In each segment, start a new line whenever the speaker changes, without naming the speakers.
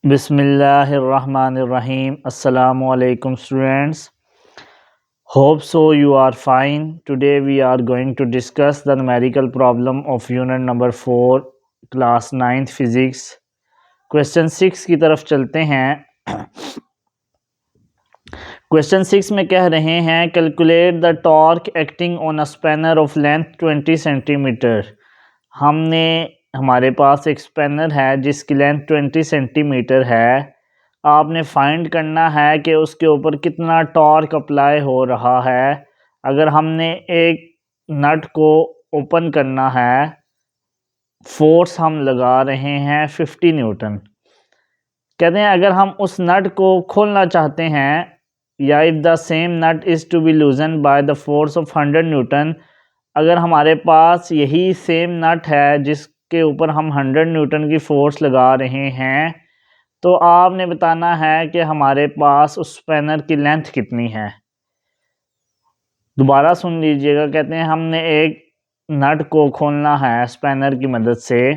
Bismillahirrahmanirrahim. Assalamu alaikum students. Hope so you are fine. Today we are going to discuss the numerical problem of unit number 4 class 9th physics. Question 6 की तरफ चलते हैं. Question 6 में कह रहे हैं calculate the torque acting on a spanner of length 20 centimetre. हमारे पास एक स्पैनर है जिसकी लेंथ 20 सेंटीमीटर है. आपने फाइंड करना है कि उसके ऊपर कितना टॉर्क अप्लाई हो रहा है. अगर हमने एक नट को ओपन करना है, फोर्स हम लगा रहे हैं 50 न्यूटन. कहते हैं अगर हम उस नट को खोलना चाहते हैं, या if the same nut is to be loosen by the force of 100 newton. अगर हमारे पास यही सेम नट है जिसके ऊपर हम 100 न्यूटन की फ़ोर्स लगा रहे हैं, तो आपने बताना है कि हमारे पास उस स्पैनर की लेंथ कितनी है. दोबारा सुन लीजिएगा. कहते हैं हमने एक नट को खोलना है स्पैनर की मदद से,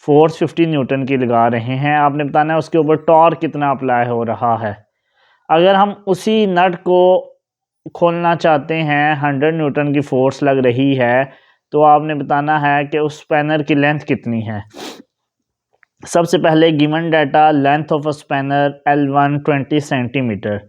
फोर्स 50 न्यूटन की लगा रहे हैं. आपने बताना है उसके ऊपर टॉर्क कितना अप्लाई हो रहा है. अगर हम उसी नट को खोलना चाहते हैं, 100 न्यूटन की फोर्स लग रही है, तो आपने बताना है कि उस स्पैनर की लेंथ कितनी है. सबसे पहले given data, length of a spanner L1 20 centimetre.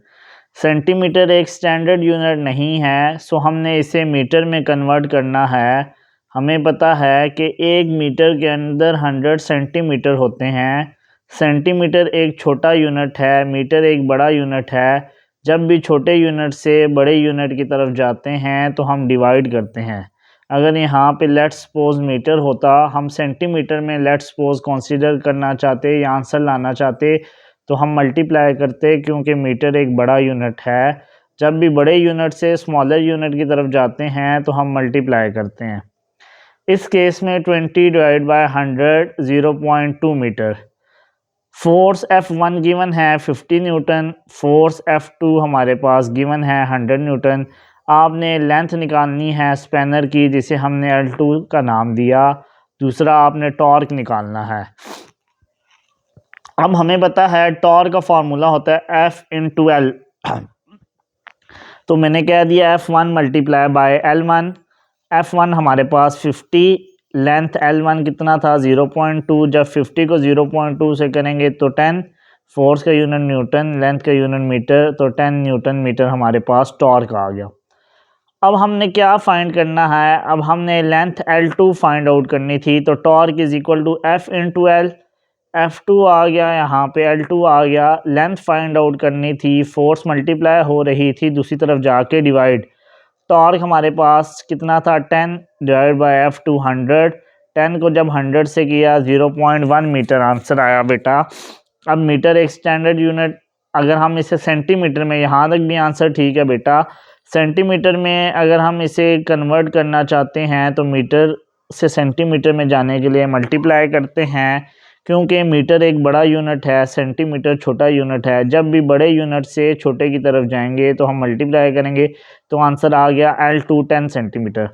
Centimetre एक स्टैंडर्ड यूनिट नहीं है, सो हमने इसे मीटर में कन्वर्ट करना है. हमें पता है कि 1 मीटर के अंदर 100 सेंटीमीटर होते हैं. सेंटीमीटर एक छोटा यूनिट है, मीटर एक बड़ा यूनिट है. जब भी छोटे यूनिट से बड़े यूनिट की तरफ जाते हैं तो हम डिवाइड करते हैं. अगर यहाँ पे लेट्स सपोज मीटर होता, हम सेंटीमीटर में लेट्स सपोज कंसीडर करना चाहते या आंसर लाना चाहते, तो हम मल्टीप्लाई करते, क्योंकि मीटर एक बड़ा यूनिट है. जब भी बड़े यूनिट से स्मॉलर यूनिट की तरफ जाते हैं तो हम मल्टीप्लाई करते हैं. इस केस में 20 divide by 100 0.2 metre. Force F1 given है 50 न्यूटन. फोर्स F2 हमारे पास गिवन है 100 न्यूटन. आपने लेंथ निकालनी है स्पैनर की, जिसे हमने L2 का नाम दिया. दूसरा आपने टॉर्क निकालना है. अब हमें पता है टॉर्क का फार्मूला होता है F इंटू L. तो मैंने कह दिया F1 multiply by L1. F1 हमारे पास 50, लेंथ L1 कितना था 0.2. जब 50 को 0.2 से करेंगे तो 10. फोर्स का यूनिट न्यूटन, लेंथ का यूनिट मीटर, तो 10 न्यूटन मीटर हमारे पास टॉर्क आ गया. अब हमने क्या फाइंड करना है? अब हमने लेंथ L2 फाइंड आउट करनी थी, तो torque is equal to F into L. F2 आ गया, यहाँ पे L2 आ गया. लेंथ फाइंड आउट करनी थी, फोर्स मल्टीप्लाई हो रही थी, दूसरी तरफ जाके डिवाइड. टॉर्क हमारे पास कितना था 10 डिवाइड बाय F2 100. 10 को जब 100 से किया 0.1 मीटर आंसर आया बेटा. अब मीटर एक स्टैंडर्ड यूनिट, अगर हम इसे सेंटीमीटर में, यहाँ तक भी आंसर ठीक है बेटा. सेंटीमीटर में अगर हम इसे कन्वर्ट करना चाहते हैं तो मीटर से सेंटीमीटर में जाने के लिए मल्टीप्लाई करते हैं, क्योंकि मीटर एक बड़ा यूनिट है, सेंटीमीटर छोटा यूनिट है. जब भी बड़े यूनिट से छोटे की तरफ जाएंगे तो हम मल्टीप्लाई करेंगे, तो आंसर आ गया L2 10 सेंटीमीटर.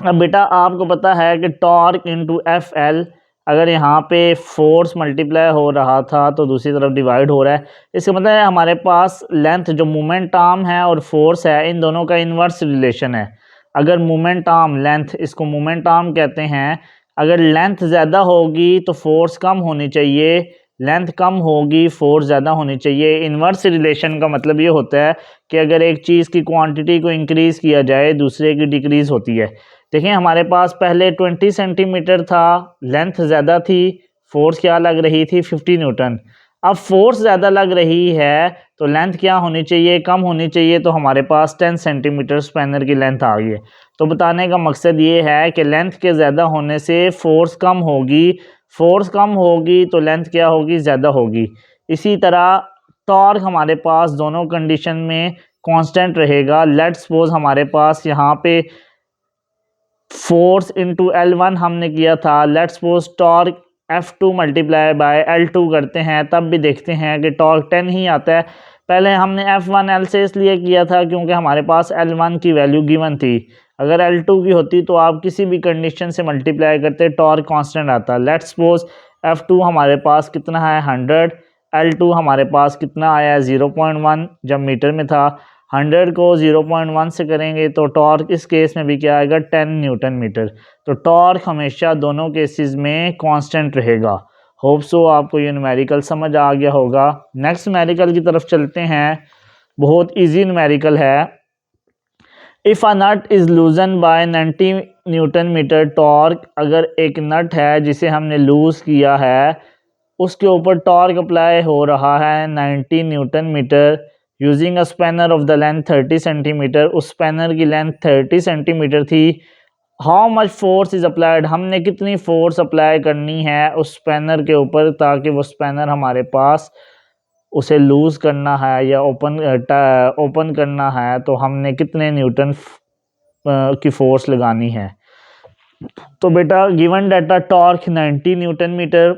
अब बेटा आपको पता है कि टॉर्क इंटू FL, अगर यहाँ पे फोर्स मल्टीप्लाई हो रहा था तो दूसरी तरफ डिवाइड हो रहा है. इसका मतलब है हमारे पास लेंथ, जो मोमेंट आर्म है और फोर्स है, इन दोनों का इन्वर्स रिलेशन है. अगर मोमेंट आर्म, लेंथ, इसको मोमेंट आर्म कहते हैं. अगर लेंथ ज़्यादा होगी तो फोर्स कम होनी चाहिए, लेंथ कम होगी फोर्स ज़्यादा होनी चाहिए. इन्वर्स रिलेशन का मतलब ये होता है कि अगर एक चीज़ की क्वांटिटी को इंक्रीज़ किया जाए, दूसरे की डिक्रीज़ होती है. देखिए हमारे पास पहले 20 सेंटीमीटर था, लेंथ ज़्यादा थी, फोर्स क्या लग रही थी 50 न्यूटन. अब फोर्स ज़्यादा लग रही है तो लेंथ क्या होनी चाहिए, कम होनी चाहिए. तो हमारे पास 10 सेंटीमीटर स्पैनर की लेंथ आ गई है. तो बताने का मकसद ये है कि लेंथ के ज़्यादा होने से फोर्स कम होगी, फोर्स कम होगी तो लेंथ क्या होगी, ज़्यादा होगी. इसी तरह टॉर्क हमारे पास दोनों कंडीशन में कांस्टेंट रहेगा. लेट्स सपोज हमारे पास यहाँ पे फोर्स इंटू L1 हमने किया था, let's suppose torque F2 multiply by L2 करते हैं, तब भी देखते हैं कि टॉर्क 10 ही आता है. पहले हमने F1 L से इसलिए किया था क्योंकि हमारे पास L1 की वैल्यू गिवन थी. अगर L2 की होती तो आप किसी भी कंडीशन से मल्टीप्लाई करते, टॉर्क कांस्टेंट आता. लेट्स सपोज F2 हमारे पास कितना है 100, L2 हमारे पास कितना आया है 0.1 जब मीटर में था। 100 को 0.1 से करेंगे तो टॉर्क इस केस में भी क्या आएगा 10 न्यूटन मीटर। तो टॉर्क हमेशा दोनों केसेस में कांस्टेंट रहेगा। होप सो आपको ये न्यूमेरिकल समझ आ गया होगा। नेक्स्ट न्यूमेरिकल की तरफ चलते हैं, बहुत इजी न्यूमेरिकल है। If a nut is loosen by 90 newton metre torque, अगर एक नट है जिसे हमने लूज़ किया है उसके ऊपर टॉर्क अप्लाई हो रहा है 90 newton metre using a spanner of the length 30 centimetre, उस स्पैनर की लेंथ 30 सेंटीमीटर थी। How much force is applied, हमने कितनी फोर्स अप्लाई करनी है उस स्पैनर के ऊपर ताकि वो स्पैनर हमारे पास उसे लूज़ करना है या ओपन करना है, तो हमने कितने न्यूटन की फोर्स लगानी है। तो बेटा given data torque 90 newton metre,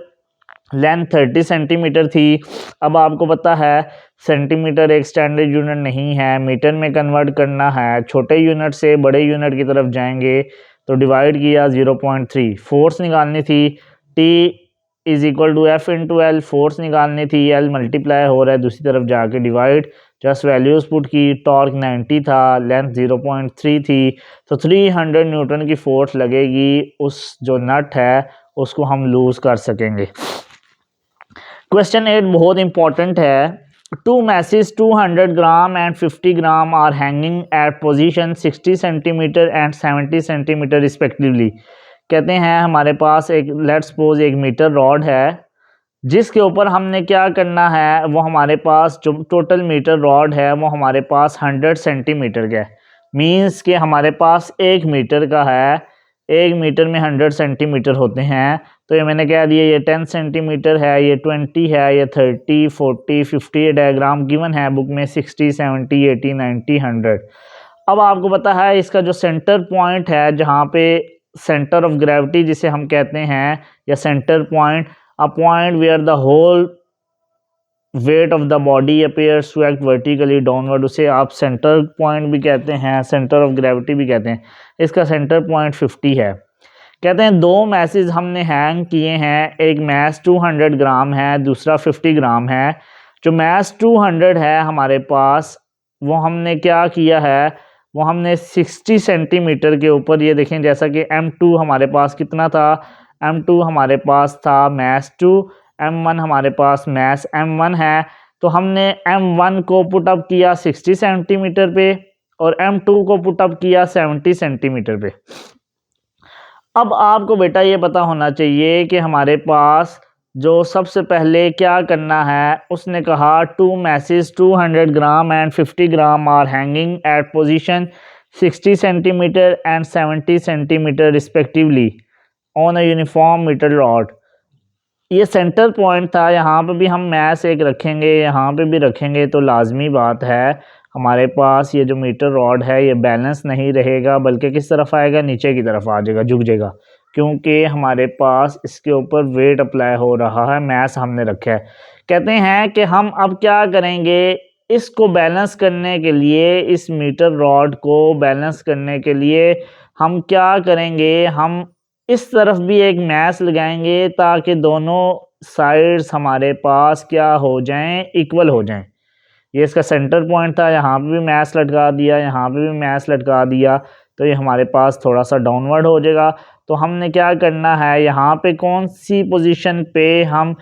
length 30 centimetre थी। अब आपको पता है सेंटीमीटर एक स्टैंडर्ड यूनिट नहीं है, मीटर में कन्वर्ट करना है। छोटे यूनिट से बड़े यूनिट की तरफ जाएंगे तो डिवाइड किया 0.3, फोर्स निकालनी थी T is equal to F into L, force निकालनी थी, L मल्टीप्लाई हो रहा है दूसरी तरफ जाके डिवाइड, जस्ट वैल्यूज़ पुट की। टॉर्क 90 था, लेंथ 0.3 थी, तो 300 न्यूटन की फोर्स लगेगी, उस जो नट है उसको हम लूज़ कर सकेंगे। क्वेश्चन 8 बहुत इंपॉर्टेंट है। Two masses 200 gram and 50 gram are hanging at position 60 centimetre and 70 centimetre respectively. कहते हैं हमारे पास एक लेट्स सपोज एक मीटर रॉड है जिसके ऊपर हमने क्या करना है, वो हमारे पास जो टोटल मीटर रॉड है वो हमारे पास 100 सेंटीमीटर का है। मीन्स कि हमारे पास 1 मीटर का है, 1 मीटर में 100 सेंटीमीटर होते हैं। तो ये मैंने कह दिया ये 10 सेंटीमीटर है, ये 20 है, ये 30, 40, 50, ये डायग्राम गिवन है बुक में 60, 70, 80, 90, 100। अब आपको पता है इसका जो सेंटर पॉइंट है जहाँ पे सेंटर ऑफ ग्रेविटी जिसे हम कहते हैं, या centre point, a point where the whole weight of the body appears to act vertically downward, उसे आप सेंटर पॉइंट भी कहते हैं, सेंटर ऑफ ग्रेविटी भी कहते हैं। इसका सेंटर पॉइंट 50 है। कहते हैं दो मैसेज हमने हैंग किए हैं, एक मैस 200 ग्राम है, दूसरा 50 ग्राम है। जो मैस 200 है हमारे पास वो हमने क्या किया है, वो हमने 60 सेंटीमीटर के ऊपर, ये देखें जैसा कि M2 हमारे पास कितना था, M2 हमारे पास था मैस 2, M1 हमारे पास मैस M1 है। तो हमने M1 को पुटअप किया 60 सेंटीमीटर पे और M2 को पुटअप किया 70 सेंटीमीटर पे। अब आपको बेटा ये पता होना चाहिए कि हमारे पास जो सबसे पहले क्या करना है, उसने कहा two masses 200 gram and 50 gram are hanging at position 60 centimetre and 70 centimetre respectively on a uniform metre rod. ये सेंटर पॉइंट था, यहाँ पे भी हम मैस एक रखेंगे, यहाँ पे भी रखेंगे, तो लाजमी बात है हमारे पास ये जो मीटर रॉड है ये बैलेंस नहीं रहेगा, बल्कि किस तरफ आएगा, नीचे की तरफ आ जाएगा, झुक जाएगा, क्योंकि हमारे पास इसके ऊपर वेट अप्लाई हो रहा है, मैस हमने रखा है। कहते हैं कि हम अब क्या करेंगे, इसको बैलेंस करने के लिए, इस मीटर रॉड को बैलेंस करने के लिए हम क्या करेंगे, हम इस तरफ भी एक मैस लगाएंगे ताकि दोनों साइड्स हमारे पास क्या हो जाएं, इक्वल हो जाएं। ये इसका सेंटर पॉइंट था, यहाँ पे भी मैस लटका दिया, यहाँ पे भी मैस लटका दिया, तो ये हमारे पास थोड़ा सा डाउनवर्ड हो जाएगा। तो हमने क्या करना है, यहाँ पे कौन सी पोजीशन पे हम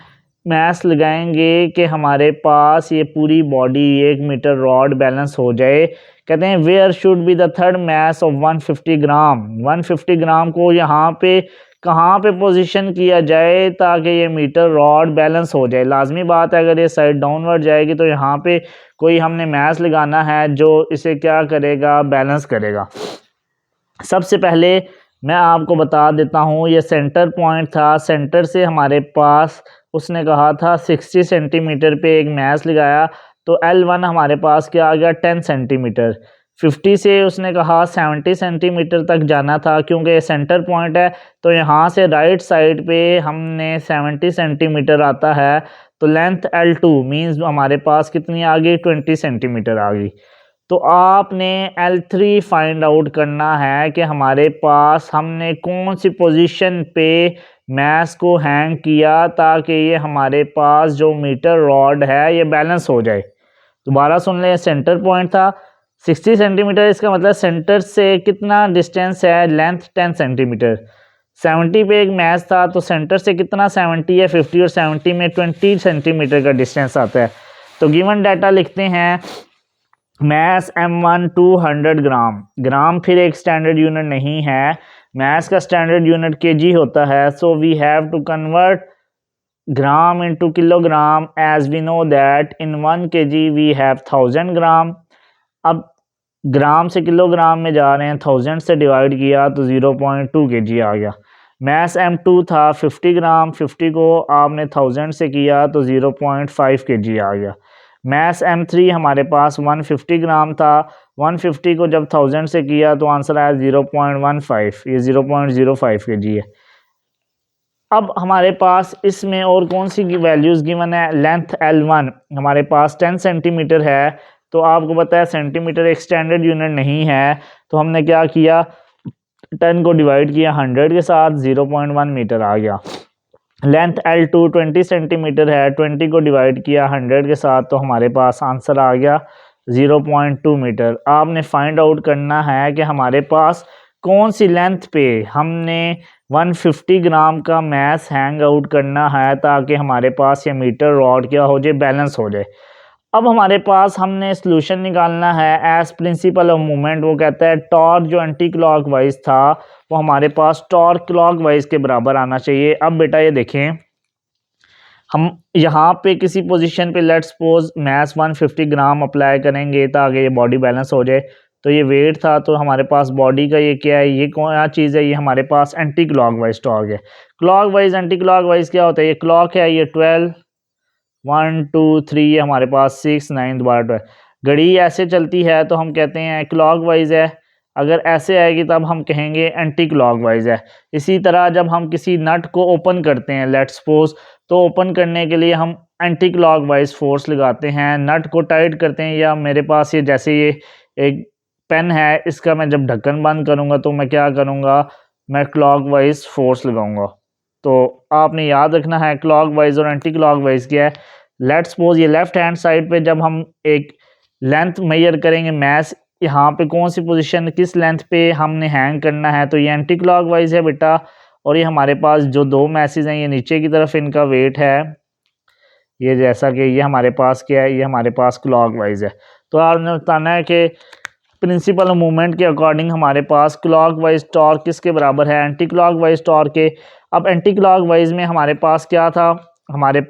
मैस लगाएंगे कि हमारे पास ये पूरी बॉडी 1 मीटर रॉड बैलेंस हो जाए। कहते हैं where should be the third mass of 150 gram, 150 gram को यहाँ पे कहाँ पे पोजीशन किया जाए ताकि ये मीटर रॉड बैलेंस हो जाए। लाजमी बात है अगर ये साइड डाउनवर्ड जाएगी तो यहाँ पे कोई हमने मैस लगाना है जो इसे क्या करेगा, बैलेंस करेगा। सबसे पहले मैं आपको बता देता हूँ, ये सेंटर पॉइंट था, सेंटर से हमारे पास उसने कहा था 60 सेंटीमीटर पे एक मैस लगाया, तो L1 हमारे पास क्या आ गया 10 सेंटीमीटर। 50 से उसने कहा 70 सेंटीमीटर तक जाना था, क्योंकि सेंटर पॉइंट है तो यहाँ से राइट साइड पे हमने 70 सेंटीमीटर आता है, तो लेंथ L2 मीन्स हमारे पास कितनी आ गई, 20 सेंटीमीटर आ गई। तो आपने L3 फाइंड आउट करना है कि हमारे पास हमने कौन सी पोजीशन पे मैस को हैंग किया ताकि ये हमारे पास जो मीटर रॉड है ये बैलेंस हो जाए। दोबारा सुन लें, सेंटर पॉइंट था 60 सेंटीमीटर, इसका मतलब सेंटर से कितना डिस्टेंस है, लेंथ 10 सेंटीमीटर। 70 पे एक मैच था तो सेंटर से कितना 70 है, 50 और 70 में 20 सेंटीमीटर का डिस्टेंस आता है। तो गिवन डाटा लिखते हैं, मैस M1 200 ग्राम, ग्राम फिर एक स्टैंडर्ड यूनिट नहीं है, मैस का स्टैंडर्ड यूनिट केजी होता है। So we have to convert gram into kilogram as we know that in 1 kg we have 1000 gram. अब ग्राम से किलोग्राम में जा रहे हैं, 1000 से डिवाइड किया तो 0.2 kg आ गया। मैस M2 था 50 ग्राम, 50 को आपने 1000 से किया तो 0.5 kg आ गया। मैस M3 हमारे पास 150 ग्राम था, 150 को जब 1000 से किया तो आंसर आया 0.15, ये 0.05 kg है। अब हमारे पास इसमें और कौन सी वैल्यूज़ गिवन है, लेंथ L1 हमारे पास 10 सेंटीमीटर है, तो आपको पता है सेंटीमीटर एक स्टैंडर्ड यूनिट नहीं है, तो हमने क्या किया, 10 को डिवाइड किया 100 के साथ, 0.1 मीटर आ गया। लेंथ L2 20 सेंटीमीटर है, 20 को डिवाइड किया 100 के साथ, तो हमारे पास आंसर आ गया 0.2 मीटर। आपने फाइंड आउट करना है कि हमारे पास कौन सी लेंथ पे हमने 150 ग्राम का मैस हैंग आउट करना है ताकि हमारे पास ये मीटर रॉड क्या हो जाए, बैलेंस हो जाए। अब हमारे पास हमने सॉल्यूशन निकालना है एज प्रिंसिपल ऑफ मूवमेंट। वो कहता है टॉर्क जो एंटी क्लॉकवाइज था वो हमारे पास टॉर्क क्लॉकवाइज के बराबर आना चाहिए। अब बेटा ये देखें, हम यहाँ पे किसी पोजीशन पे let's suppose mass 150 gram apply करेंगे ताकि ये बॉडी बैलेंस हो जाए। तो ये वेट था, तो हमारे पास बॉडी का ये क्या है, ये कौन चीज़ है, ये हमारे पास एंटी क्लॉकवाइज टॉर्क है। क्लॉकवाइज एंटी क्लॉकवाइज क्या होता है, ये क्लॉक है, ये 12 1 2 3, ये हमारे पास 6 9 दोबारा 12। घड़ी ऐसे चलती है तो हम कहते हैं क्लॉकवाइज है, अगर ऐसे आएगी तब हम कहेंगे एंटी क्लॉकवाइज है। इसी तरह जब हम किसी नट को ओपन करते हैं लेट्स सपोज, तो ओपन करने के लिए हम एंटी क्लॉकवाइज फोर्स लगाते हैं, नट को टाइट करते हैं, या मेरे पास ये जैसे ये एक पेन है, इसका मैं जब ढक्कन बंद करूँगा तो मैं क्या करूँगा, मैं क्लॉकवाइज फोर्स लगाऊंगा। तो आपने याद रखना है क्लॉकवाइज और एंटी क्लॉकवाइज क्या है। लेट्स सपोज ये लेफ्ट हैंड साइड पे जब हम एक लेंथ मेजर करेंगे मैस, यहाँ पे कौन सी पोजीशन किस लेंथ पे हमने हैंग करना है, तो ये एंटी क्लॉकवाइज है बेटा। और ये हमारे पास जो दो मैसेज हैं ये नीचे की तरफ इनका वेट है, ये जैसा कि ये हमारे पास क्या है, ये हमारे पास क्लॉकवाइज है। तो आपने बताना है कि प्रिंसिपल ऑफ मूवमेंट के अकॉर्डिंग हमारे पास क्लॉकवाइज टॉर्क किसके बराबर है, एंटी क्लॉकवाइज टॉर्क के। अब एंटी क्लॉकवाइज में हमारे पास क्या था, हमारे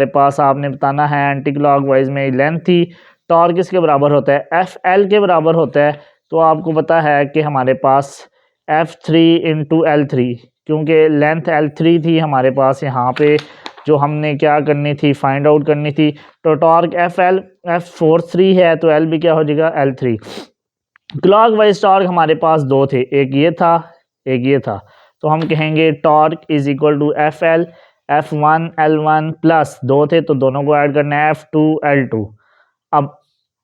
पास आपने बताना है एंटी क्लॉकवाइज में लेंथ थी, टॉर्क किसके बराबर होता है, FL के बराबर होता है। तो आपको पता है कि हमारे पास F3 इंटू L3, क्योंकि लेंथ L3 थी हमारे पास, यहाँ पे जो हमने क्या करनी थी, फाइंड आउट करनी थी। तो टॉर्क F43 है तो L भी क्या हो जाएगा, L3। क्लॉकवाइज टॉर्क हमारे पास दो थे, एक ये था एक ये था, तो हम कहेंगे torque is equal to FL F1 L1 plus दो थे तो दोनों को ऐड करना है F2 L2। अब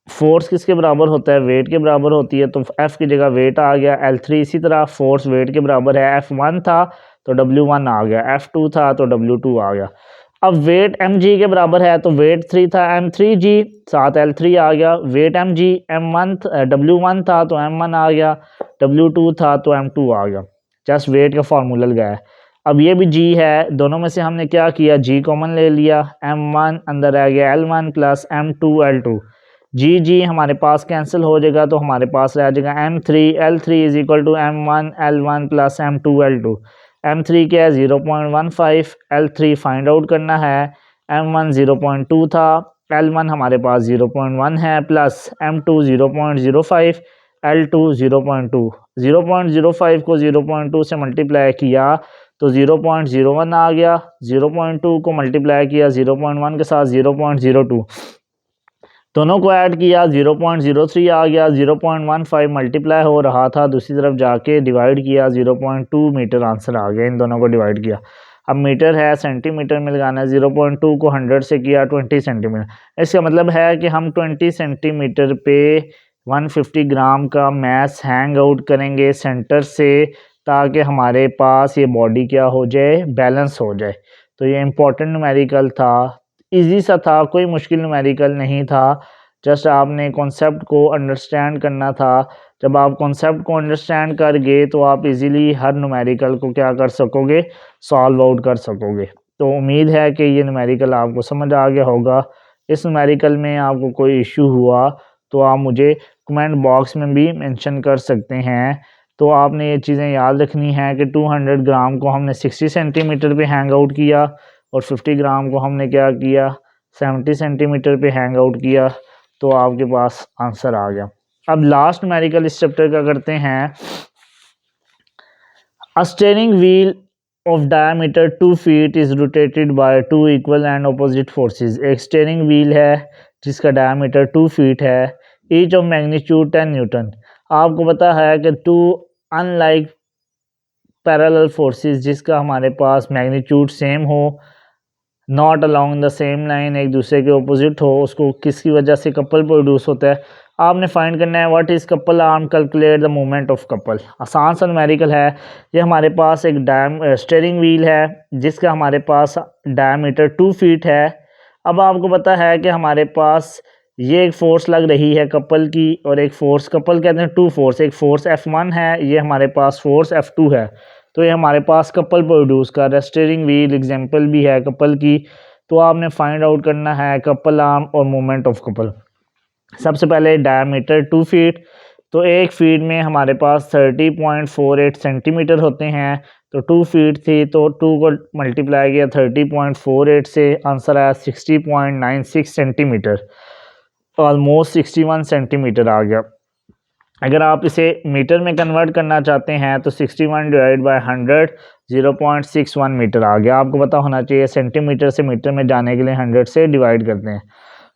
फोर्स किसके बराबर होता है, वेट के बराबर होती है, तो F की जगह वेट आ गया L3। इसी तरह फोर्स वेट के बराबर है, F1 था तो W1 आ गया, F2 था तो W2 आ गया। अब वेट mg के बराबर है तो वेट 3 था m3g, साथ L3 आ गया। वेट mg m1 W1 था तो m1 आ गया, W2 था तो m2 आ गया। जस्ट वेट का फार्मूला लगाया। अब ये भी g है, दोनों में से हमने क्या किया, g कॉमन ले लिया, m1 अंदर आ गया L1 प्लस m2 L2। जी हमारे पास कैंसिल हो जाएगा तो हमारे पास रह जाएगा M3 L3 is equal to M1 L1 plus M2 L2। M3 क्या है 0.15, L3 फाइंड आउट करना है, M1 0.2 था, L1 हमारे पास 0.1 है, प्लस M2 0.05, L2 0.2। 0.05 को 0.2 से मल्टीप्लाई किया तो 0.01 आ गया, 0.2 को मल्टीप्लाई किया 0.1 के साथ 0.02, दोनों को ऐड किया 0.03 आ गया, 0.15 मल्टीप्लाई हो रहा था, दूसरी तरफ जाके डिवाइड किया 0.2 मीटर आंसर आ गया। इन दोनों को डिवाइड किया, अब मीटर है सेंटीमीटर में लगाना है, 0.2 को 100 से किया 20 सेंटीमीटर। इसका मतलब है कि हम 20 सेंटीमीटर पे 150 ग्राम का मैस हैंग आउट करेंगे सेंटर से, ताकि हमारे पास ये बॉडी क्या हो जाए, बैलेंस हो जाए। तो ये इम्पोर्टेंट न्यूमेरिकल था, इजी सा था, कोई मुश्किल न्यूमेरिकल नहीं था। जस्ट आपने कॉन्सेप्ट को अंडरस्टैंड करना था। जब आप कॉन्सेप्ट को अंडरस्टैंड कर गए तो आप इजीली हर न्यूमेरिकल को क्या कर सकोगे, सॉल्व आउट कर सकोगे। तो उम्मीद है कि ये न्यूमेरिकल आपको समझ आ गया होगा। इस न्यूमेरिकल में आपको कोई इशू हुआ तो आप मुझे कमेंट बॉक्स में भी मेंशन कर सकते हैं। तो आपने ये चीज़ें याद रखनी है कि 200 ग्राम को हमने 60 सेंटीमीटर पे हैंग आउट किया और 50 ग्राम को हमने क्या किया, 70 सेंटीमीटर पे हैंग आउट किया। तो आपके पास आंसर आ गया। अब लास्ट न्यूमेरिकल इस चैप्टर का करते हैं। अ steering wheel of diameter 2 feet is rotated by 2 equal and opposite forces। एक स्टीयरिंग व्हील है जिसका डायमीटर 2 फीट है, ईच ऑफ मैग्नीट्यूड 10 न्यूटन। आपको पता है कि 2 अनलाइक पैरेलल फोर्सेस जिसका हमारे पास मैग्नीट्यूड सेम हो, not along the same line, एक दूसरे के ऑपोजिट हो, उसको किसकी वजह से कपल प्रोड्यूस होता है। आपने फाइंड करना है what is couple arm, calculate the movement of couple. आसान सा न्यूमेरिकल है। ये हमारे पास एक स्टीयरिंग व्हील है जिसका हमारे पास डायमीटर 2 फीट है। अब आपको पता है कि हमारे पास ये एक फोर्स लग रही है कपल की, और एक फोर्स, कपल कहते हैं 2 फोर्स, एक फोर्स F1 है, ये हमारे पास फोर्स F2 है। तो ये हमारे पास कपल प्रोड्यूस कर रहा है। स्टीयरिंग व्हील एग्जांपल भी है कपल की। तो आपने फाइंड आउट करना है कपल आर्म और मूवमेंट ऑफ कपल। सबसे पहले डायमीटर 2 फीट, तो एक फीट में हमारे पास 30.48 सेंटीमीटर होते हैं। तो 2 फीट थी तो 2 को मल्टीप्लाई किया 30.48 से, आंसर आया 60.96 सेंटीमीटर, ऑलमोस्ट 61 सेंटीमीटर आ गया। अगर आप इसे मीटर में कन्वर्ट करना चाहते हैं तो 61 डिवाइड बाय 100 0.61 मीटर आ गया। आपको पता होना चाहिए सेंटीमीटर से मीटर में जाने के लिए 100 से डिवाइड करते हैं।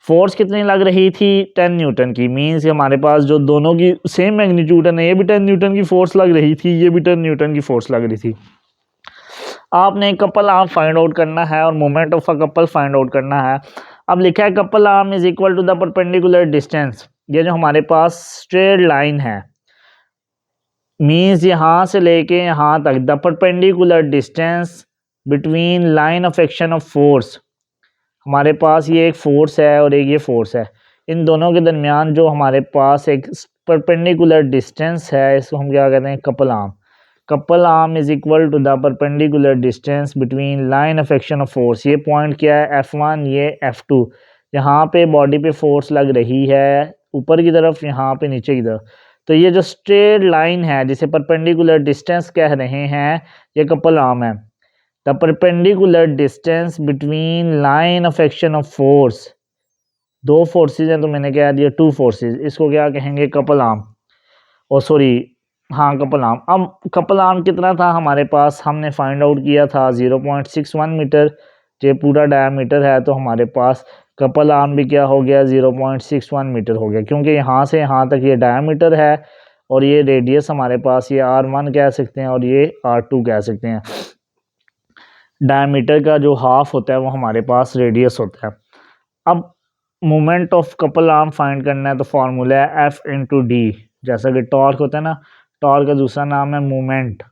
फोर्स कितनी लग रही थी, 10 न्यूटन की। मीन्स हमारे पास जो दोनों की सेम मैग्नीट्यूड है ना, ये भी 10 न्यूटन की फोर्स लग रही थी, ये भी 10 न्यूटन की फोर्स लग रही थी। आपने कपल आर्म फाइंड आउट करना है और moment of a couple find out करना है। अब लिखा है couple arm is equal to the perpendicular distance. ये जो हमारे पास स्ट्रेट लाइन है, मीन्स यहाँ से लेके यहाँ तक, the perpendicular distance between line of action of force. हमारे पास ये एक फोर्स है और एक ये फोर्स है, इन दोनों के दरमियान जो हमारे पास एक परपेंडिकुलर डिस्टेंस है, इसको हम क्या कहते हैं, couple arm. Couple arm is equal to the perpendicular distance between line of action of force. ये पॉइंट क्या है, F1, ये F2। यहाँ पे बॉडी पे फोर्स लग रही है ऊपर की तरफ, यहाँ पे नीचे की तरफ। तो ये जो स्ट्रेट लाइन है जिसे परपेंडिकुलर डिस्टेंस कह रहे हैं, ये कपल आर्म है। The perpendicular distance between line of action of force, दो फोर्सेज हैं तो मैंने क्या दिया, 2 फोर्सेज, इसको क्या कहेंगे, कपल आर्म। और सॉरी, हाँ कपल आर्म। अब कपल आर्म कितना था हमारे पास, हमने फाइंड आउट किया था 0.61 मीटर। ये पूरा डायमीटर है तो हमारे पास कपल आर्म भी क्या हो गया, 0.61 मीटर हो गया, क्योंकि यहाँ से यहाँ तक ये डायमीटर है और ये रेडियस हमारे पास ये R1 कह सकते हैं और ये R2 कह सकते हैं। डायमीटर का जो हाफ होता है वो हमारे पास रेडियस होता है। अब moment of couple arm find करना है तो फार्मूला है F इंटू डी। जैसा कि टॉर्क होता है ना, टॉर्क का दूसरा नाम है moment,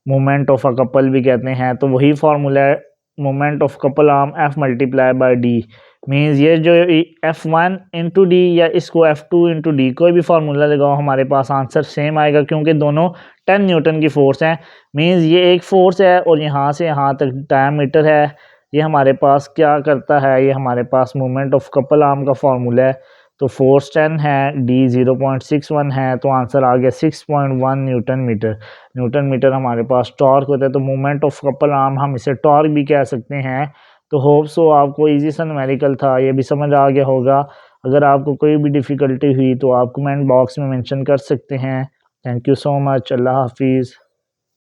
moment of a couple भी कहते हैं। तो वही फार्मूला है moment of couple arm F multiply by D. Means ये जो F1 इंटू डी या इसको F2 इंटू डी, कोई भी फार्मूला लगाओ हमारे पास आंसर सेम आएगा, क्योंकि दोनों 10 न्यूटन की फोर्स हैं। मीन्स ये एक फोर्स है और यहाँ से यहाँ तक डायमीटर है। ये हमारे पास क्या करता है, ये हमारे पास मोमेंट ऑफ कपल आर्म का फार्मूला है। तो फोर्स 10 है, डी 0.61 है, तो आंसर आ गया 6.1 न्यूटन मीटर। न्यूटन मीटर हमारे पास टॉर्क होता है, तो मोमेंट ऑफ कपल आर्म हम इसे टॉर्क भी कह सकते हैं। तो होप सो आपको इजी सा न्यूमेरिकल था, ये भी समझ आ गया होगा। अगर आपको कोई भी डिफ़िकल्टी हुई तो आप कमेंट बॉक्स में मेंशन कर सकते हैं। Thank you so much. अल्लाह हाफिज़।